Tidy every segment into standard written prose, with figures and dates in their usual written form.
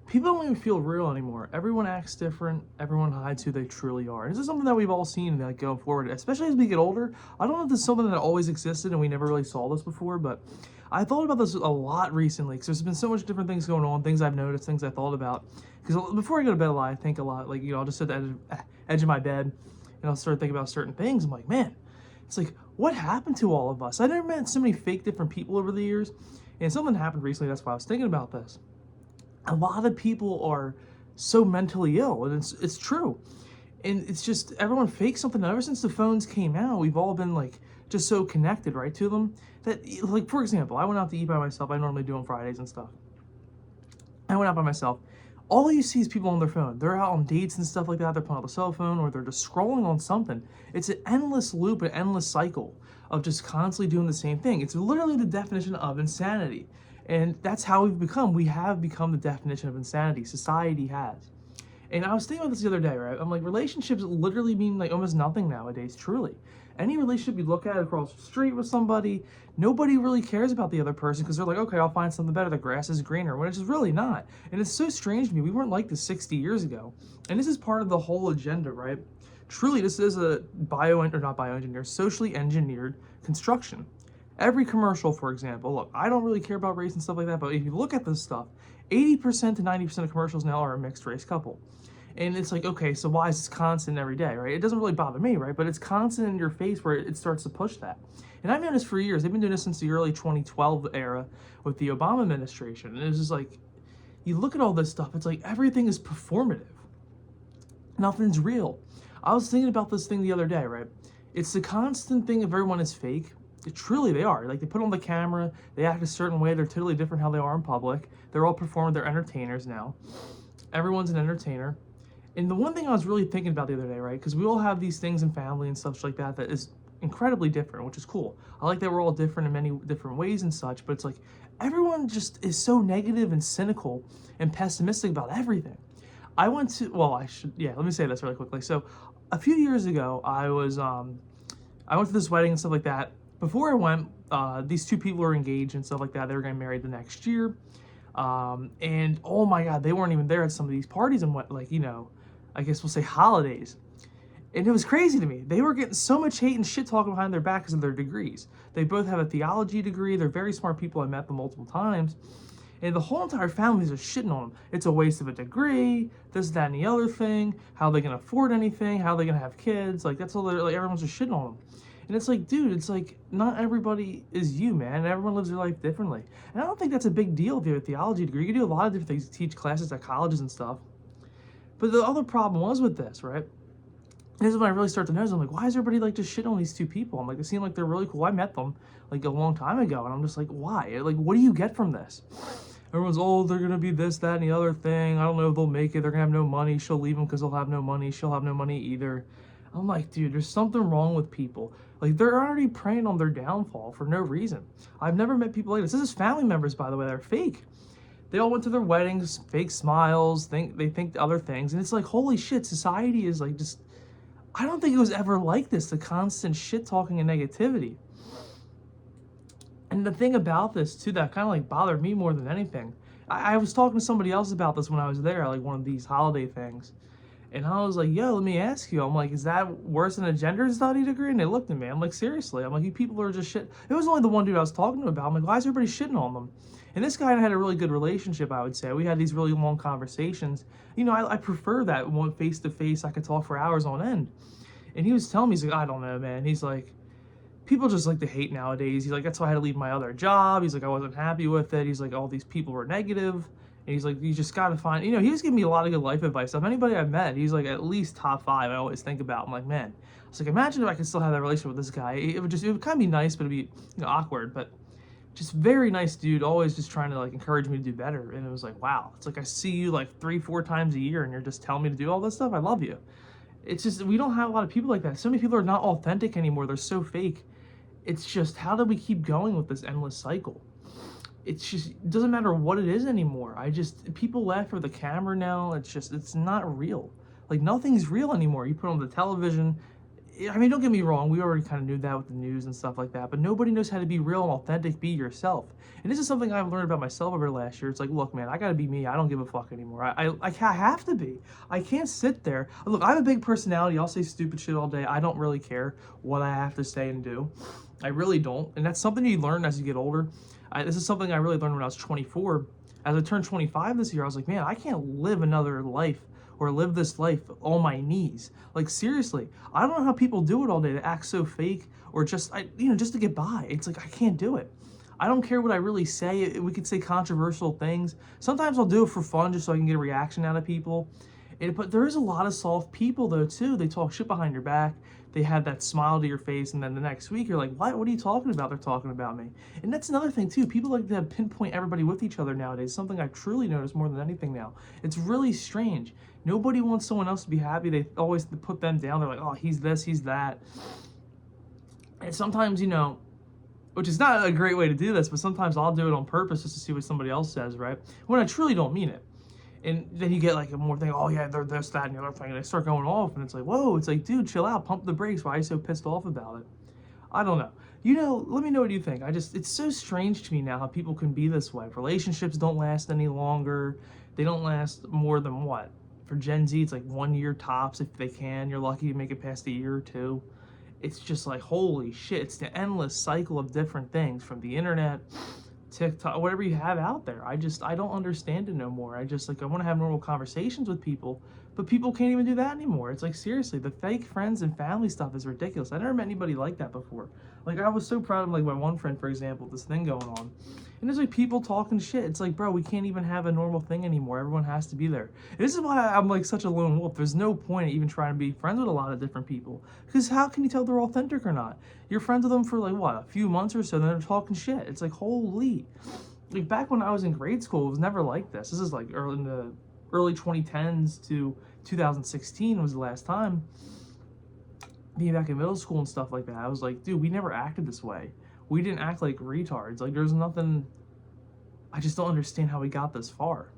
People don't even feel real anymore. Everyone acts different. Everyone hides who they truly are. And this is something that we've all seen like going forward, especially as we get older. I don't know if this is something that always existed and we never really saw this before, but I thought about this a lot recently because there's been so much different things going on, things I've noticed, things I thought about. Because before I go to bed a lot, I think a lot. Like, I'll just sit at the edge of my bed and I'll start thinking about certain things. I'm like, man, it's like, what happened to all of us? I never met so many fake different people over the years. And something happened recently. That's why I was thinking about this. A lot of people are so mentally ill, and it's true. And it's just everyone fakes something. Ever since the phones came out, we've all been like just so connected, right, to them. That, like, for example, I went out to eat by myself. I normally do on Fridays and stuff. I went out by myself. All you see is people on their phone. They're out on dates and stuff like that. They're playing on the cell phone, or they're just scrolling on something. It's an endless loop, an endless cycle of just constantly doing the same thing. It's literally the definition of insanity. And that's how we've become. We have become the definition of insanity. Society has. And I was thinking about this the other day, right? I'm like, relationships literally mean like almost nothing nowadays, truly. Any relationship you look at across the street with somebody, nobody really cares about the other person because they're like, okay, I'll find something better. The grass is greener, when it's just really not. And it's so strange to me. We weren't like this 60 years ago. And this is part of the whole agenda, right? Truly, this is a socially engineered construction. Every commercial, for example, look, I don't really care about race and stuff like that, but if you look at this stuff, 80% to 90% of commercials now are a mixed race couple. And it's like, okay, so why is this constant every day, right? It doesn't really bother me, right? But it's constant in your face where it starts to push that. And I've known this for years. They've been doing this since the early 2012 era with the Obama administration. And it's just like, you look at all this stuff, it's like everything is performative. Nothing's real. I was thinking about this thing the other day, right? It's the constant thing of everyone is fake. Truly, they are. Like, they put on the camera, they act a certain way, they're totally different how they are in public. They're all performing, they're entertainers now. Everyone's an entertainer. And the one thing I was really thinking about the other day, right, because we all have these things in family and stuff like that that is incredibly different, which is cool. I like that we're all different in many different ways and such, but it's like everyone just is so negative and cynical and pessimistic about everything. I went to, well, let me say this really quickly. So a few years ago, I went to this wedding and stuff like that. Before I went, these two people were engaged and stuff like that. They were getting married the next year. And oh my God, they weren't even there at some of these parties and what, like, I guess we'll say holidays. And it was crazy to me. They were getting so much hate and shit talking behind their back because of their degrees. They both have a theology degree. They're very smart people. I met them multiple times. And the whole entire family's just shitting on them. It's a waste of a degree, this, that, and the other thing. How are they going to afford anything? How are they going to have kids? Like, that's all they're, like, everyone's just shitting on them. And it's like, dude, it's like, not everybody is you, man. Everyone lives their life differently. And I don't think that's a big deal if you have a theology degree. You can do a lot of different things, teach classes at colleges and stuff. But the other problem was with this, right? This is when I really start to notice, I'm like, why is everybody like just shit on these two people? I'm like, they seem like they're really cool. I met them like a long time ago, and I'm just like, why? Like, what do you get from this? Everyone's, oh, they're gonna be this, that, and the other thing. I don't know if they'll make it. They're gonna have no money. She'll leave them because they'll have no money. She'll have no money either. I'm like, dude, there's something wrong with people. Like, they're already preying on their downfall for no reason. I've never met people like this. This is family members, by the way, that are fake. They all went to their weddings, fake smiles, they think other things. And it's like, holy shit, society is like just, I don't think it was ever like this, the constant shit talking and negativity. And the thing about this too, that kind of like bothered me more than anything, I was talking to somebody else about this when I was there, like one of these holiday things. And I was like, yo, let me ask you. I'm like, is that worse than a gender study degree? And they looked at me. I'm like, seriously? I'm like, you people are just shit. It was only the one dude I was talking to about. I'm like, why is everybody shitting on them? And this guy and I had a really good relationship, I would say. We had these really long conversations. I prefer that one face-to-face. I could talk for hours on end. And he was telling me, he's like, I don't know, man. He's like, people just like to hate nowadays. He's like, that's why I had to leave my other job. He's like, I wasn't happy with it. He's like, all these people were negative. And he's like, you just got to find, he was giving me a lot of good life advice. Of anybody I've met, he's like at least top 5 I always think about. I'm like, man, I was like, imagine if I could still have that relationship with this guy. It would kind of be nice, but it'd be awkward. But just very nice dude, always just trying to like encourage me to do better. And it was like, wow, it's like I see you like 3-4 times a year and you're just telling me to do all this stuff. I love you. It's just, we don't have a lot of people like that. So many people are not authentic anymore. They're so fake. It's just, how do we keep going with this endless cycle? It's just, it doesn't matter what it is anymore. People laugh for the camera now. It's not real. Like, nothing's real anymore. You put on the television, I mean, don't get me wrong, we already kind of knew that with the news and stuff like that, but nobody knows how to be real and authentic, be yourself. And this is something I've learned about myself over the last year. It's like, look, man, I gotta be me. I don't give a fuck anymore. I have to be. I can't sit there. Look, I have a big personality. I'll say stupid shit all day. I don't really care what I have to say and do. I really don't. And that's something you learn as you get older. This is something I really learned when I was 24. As I turned 25 this year, I was like, man, I can't live another life or live this life on my knees. Like, seriously, I don't know how people do it all day. They act so fake or just, just to get by. It's like, I can't do it. I don't care what I really say. We could say controversial things. Sometimes I'll do it for fun just so I can get a reaction out of people. But there is a lot of soft people, though, too. They talk shit behind your back. They have that smile to your face, and then the next week you're like, what? What are you talking about? They're talking about me. And that's another thing, too. People like to pinpoint everybody with each other nowadays. Something I've truly noticed more than anything now. It's really strange. Nobody wants someone else to be happy. They always put them down. They're like, oh, he's this, he's that. And sometimes, which is not a great way to do this, but sometimes I'll do it on purpose just to see what somebody else says, right? When I truly don't mean it. And then you get like a more thing, oh yeah, they're this, that, and the other thing, and they start going off, and it's like, whoa, it's like, dude, chill out, pump the brakes. Why are you so pissed off about it? I don't know. Let me know what you think. It's so strange to me now how people can be this way. Relationships don't last any longer. They don't last more than what? For Gen Z, it's like 1 year tops if they can. You're lucky to make it past a year or two. It's just like, holy shit, it's the endless cycle of different things from the internet, TikTok, whatever you have out there. I don't understand it no more. I want to have normal conversations with people, but people can't even do that anymore. It's like, seriously, the fake friends and family stuff is ridiculous. I never met anybody like that before. Like, I was so proud of, like, my one friend, for example, this thing going on. And there's, like, people talking shit. It's like, bro, we can't even have a normal thing anymore. Everyone has to be there. And this is why I'm, like, such a lone wolf. There's no point in even trying to be friends with a lot of different people. Because how can you tell they're authentic or not? You're friends with them for, like, what, a few months or so, then they're talking shit. It's like, holy. Like, back when I was in grade school, it was never like this. This is, like, in the early 2010s to 2016 was the last time. Being back in middle school and stuff like that, I was like, dude, we never acted this way. We didn't act like retards. Like, there's nothing, I just don't understand how we got this far.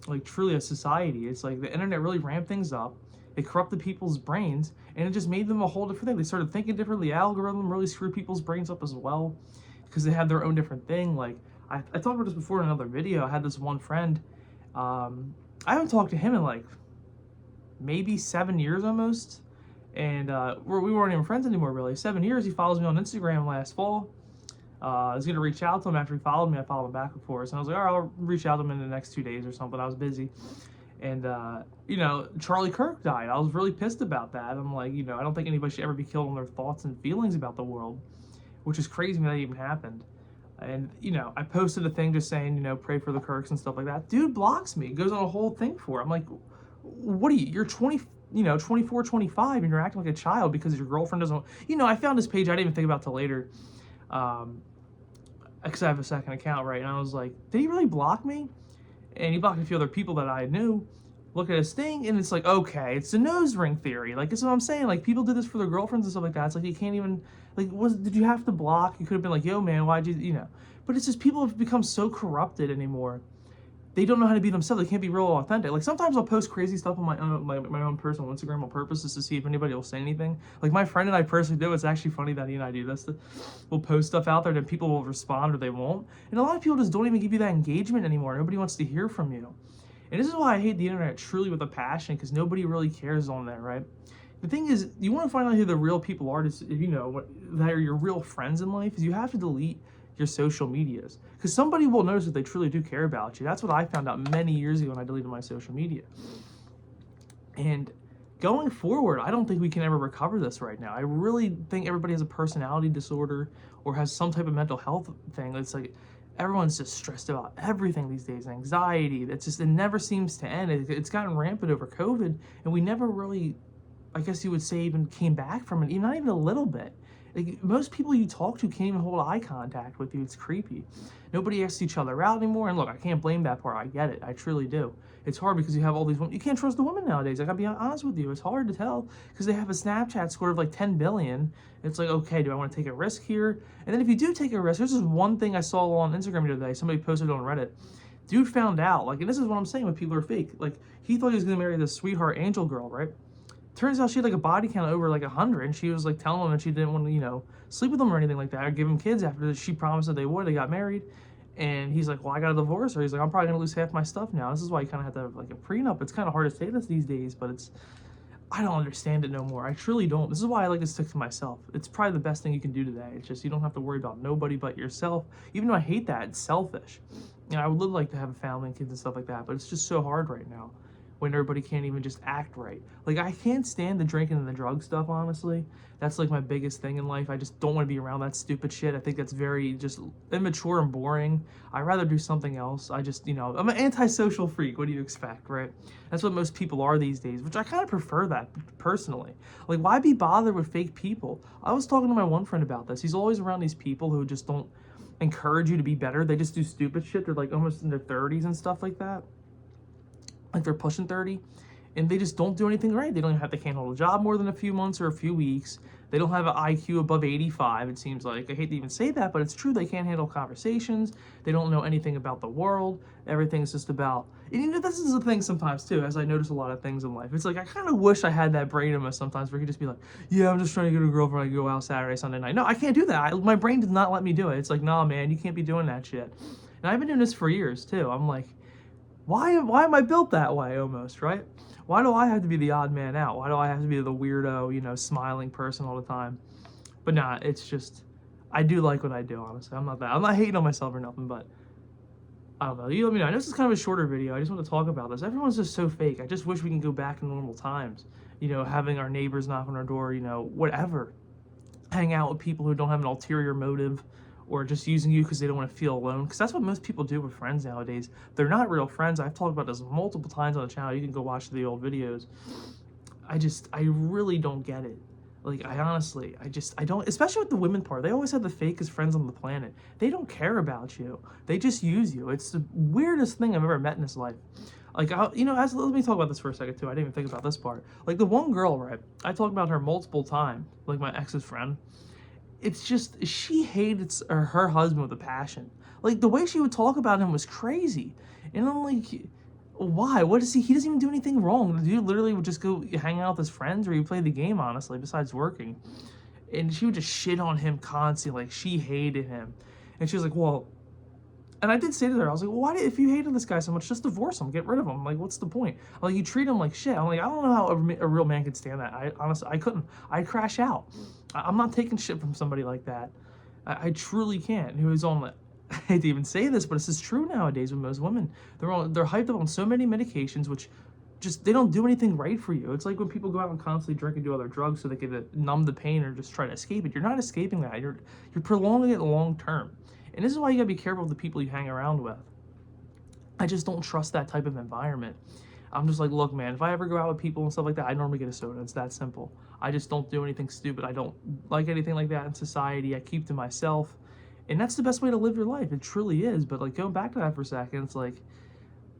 Like, truly, a society, it's like the internet really ramped things up. It corrupted people's brains, and it just made them a whole different thing. They started thinking differently. The algorithm really screwed people's brains up as well, because they had their own different thing. Like, I talked about this before in another video. I had this one friend, I haven't talked to him in, like, maybe 7 years almost. And we weren't even friends anymore, really. 7 years. He follows me on Instagram last fall. I was going to reach out to him after he followed me. I followed him back and forth. And I was like, all right, I'll reach out to him in the next 2 days or something. I was busy. And, Charlie Kirk died. I was really pissed about that. I'm like, I don't think anybody should ever be killed on their thoughts and feelings about the world, which is crazy that even happened. And, I posted a thing just saying, pray for the Kirks and stuff like that. Dude blocks me. Goes on a whole thing for it. I'm like, what are you? You're 24, 25, and you're acting like a child because your girlfriend doesn't, I found this page I didn't even think about till later, because I have a second account, right? And I was like, did he really block me? And he blocked a few other people that I knew. Look at his thing, and it's like, okay, it's a nose ring theory. Like, that's what I'm saying. Like, people do this for their girlfriends and stuff like that. It's like, you can't even, like, did you have to block? You could have been like, yo, man, why'd you, But it's just people have become so corrupted anymore. They don't know how to be themselves. They can't be real authentic. Like, sometimes I'll post crazy stuff on my own personal Instagram on purpose just to see if anybody will say anything. Like, my friend and I personally do. It's actually funny that he and I do this. We'll post stuff out there and people will respond or they won't. And a lot of people just don't even give you that engagement anymore. Nobody wants to hear from you. And this is why I hate the internet truly with a passion, because nobody really cares on there, right? The thing is, you want to find out who the real people are, that are your real friends in life, is you have to delete your social medias, because somebody will notice if they truly do care about you. That's what I found out many years ago when I deleted my social media. And going forward, I don't think we can ever recover this right now. I really think everybody has a personality disorder or has some type of mental health thing. It's like everyone's just stressed about everything these days. Anxiety, it never seems to end. It's gotten rampant over COVID, and we never really, I guess you would say, even came back from it, not even a little bit. Like, most people you talk to can't even hold eye contact with you. It's creepy. Nobody asks each other out anymore. And look, I can't blame that part. I get it. I truly do. It's hard because you have all these women. You can't trust the women nowadays. I gotta be honest with you. It's hard to tell because they have a Snapchat score of like 10 billion. It's like, okay, do I want to take a risk here? And then if you do take a risk, this is one thing I saw on Instagram the other day. Somebody posted on Reddit. Dude found out, like, and this is what I'm saying when people are fake. Like, he thought he was gonna marry this sweetheart angel girl, right? Turns out she had like a body count over like 100, and she was like telling him that she didn't want to, sleep with him or anything like that, or give him kids after she promised that they would. They got married, and he's like, well, I got to divorce her. He's like, I'm probably gonna lose half my stuff now. This is why you kind of have to have like a prenup. It's kind of hard to say this these days, but I don't understand it no more. I truly don't. This is why I like to stick to myself. It's probably the best thing you can do today. It's just you don't have to worry about nobody but yourself. Even though I hate that, it's selfish. I would like to have a family and kids and stuff like that, but it's just so hard right now when everybody can't even just act right. Like, I can't stand the drinking and the drug stuff, honestly. That's like my biggest thing in life. I just don't want to be around that stupid shit. I think that's very just immature and boring. I'd rather do something else. I'm an antisocial freak. What do you expect, right? That's what most people are these days, which I kind of prefer that personally. Like, why be bothered with fake people? I was talking to my one friend about this. He's always around these people who just don't encourage you to be better. They just do stupid shit. They're like almost in their 30s and stuff like that. Like they're pushing 30, and they just don't do anything right. They can't hold a job more than a few months or a few weeks. They don't have an IQ above 85, it seems like. I hate to even say that, but it's true. They can't handle conversations. They don't know anything about the world. Everything's just about, and this is the thing sometimes too, as I notice a lot of things in life. It's like, I kind of wish I had that brain in me sometimes where you could just be like, yeah, I'm just trying to get a girlfriend. I go out Saturday, Sunday night. No, I can't do that. My brain does not let me do it. It's like, nah, man, you can't be doing that shit. And I've been doing this for years too. I'm like, why am I built that way almost, right? Why do I have to be the odd man out? Why do I have to be the weirdo, smiling person all the time? But nah, it's just, I do like what I do, honestly. I'm not hating on myself or nothing, but I don't know. You let me know. I know this is kind of a shorter video. I just want to talk about this. Everyone's just so fake. I just wish we can go back to normal times. Having our neighbors knock on our door, whatever. Hang out with people who don't have an ulterior motive, or just using you because they don't want to feel alone. Because that's what most people do with friends nowadays. They're not real friends. I've talked about this multiple times on the channel. You can go watch the old videos. I really don't get it. Like, I don't, especially with the women part. They always have the fakest friends on the planet. They don't care about you. They just use you. It's the weirdest thing I've ever met in this life. Like, let me talk about this for a second too. I didn't even think about this part. Like, the one girl, right? I talked about her multiple times, like my ex's friend. It's just, she hated her husband with a passion. Like, the way she would talk about him was crazy. And I'm like, why? What is he? He doesn't even do anything wrong. The dude literally would just go hang out with his friends, or he play the game, honestly, besides working. And she would just shit on him constantly. Like, she hated him. And she was like, well, and I did say to her, I was like, well, if you hated this guy so much, just divorce him, get rid of him. Like, what's the point? Like, you treat him like shit. I'm like, I don't know how a real man could stand that. Honestly, I couldn't. I'd crash out. I'm not taking shit from somebody like that. I truly can't. Who is on, like, I hate to even say this, but this is true nowadays with most women. They're hyped up on so many medications, which just, they don't do anything right for you. It's like when people go out and constantly drink and do other drugs so they can numb the pain or just try to escape it. You're not escaping that. You're prolonging it long term. And this is why you gotta be careful with the people you hang around with. I just don't trust that type of environment. I'm just like, look, man, if I ever go out with people and stuff like that, I normally get a soda. It's that simple. I just don't do anything stupid. I don't like anything like that in society. I keep to myself. And that's the best way to live your life. It truly is. But like, going back to that for a second, it's like,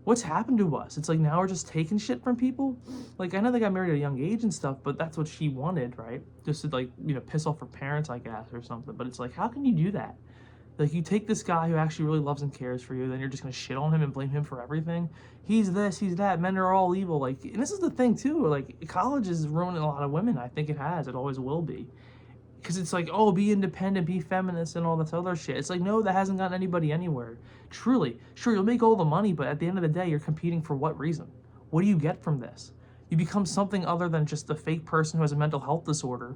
what's happened to us? It's like, now we're just taking shit from people. Like, I know they got married at a young age and stuff, but that's what she wanted, right? Just to, like, piss off her parents, I guess, or something. But it's like, how can you do that? Like, you take this guy who actually really loves and cares for you, then you're just gonna shit on him and blame him for everything. He's this, he's that, men are all evil. Like, and this is the thing too, like, college is ruining a lot of women. I think it has, it always will be. Because it's like, oh, be independent, be feminist, and all this other shit. It's like, no, that hasn't gotten anybody anywhere. Truly, sure, you'll make all the money, but at the end of the day, you're competing for what reason? What do you get from this? You become something other than just a fake person who has a mental health disorder,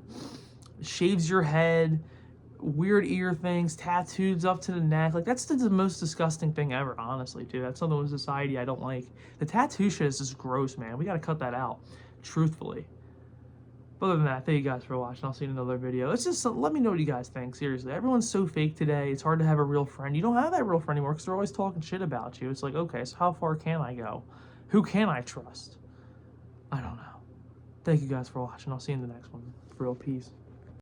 shaves your head, weird ear things, tattoos up to the neck. Like, that's the most disgusting thing ever, honestly, dude. That's something with society I don't like. The tattoo shit is just gross, man. We gotta cut that out, truthfully. But other than that, thank you guys for watching. I'll see you in another video. It's just, let me know what you guys think, seriously. Everyone's so fake today. It's hard to have a real friend. You don't have that real friend anymore because they're always talking shit about you. It's like, okay, so how far can I go? Who can I trust? I don't know. Thank you guys for watching. I'll see you in the next one. For real, peace.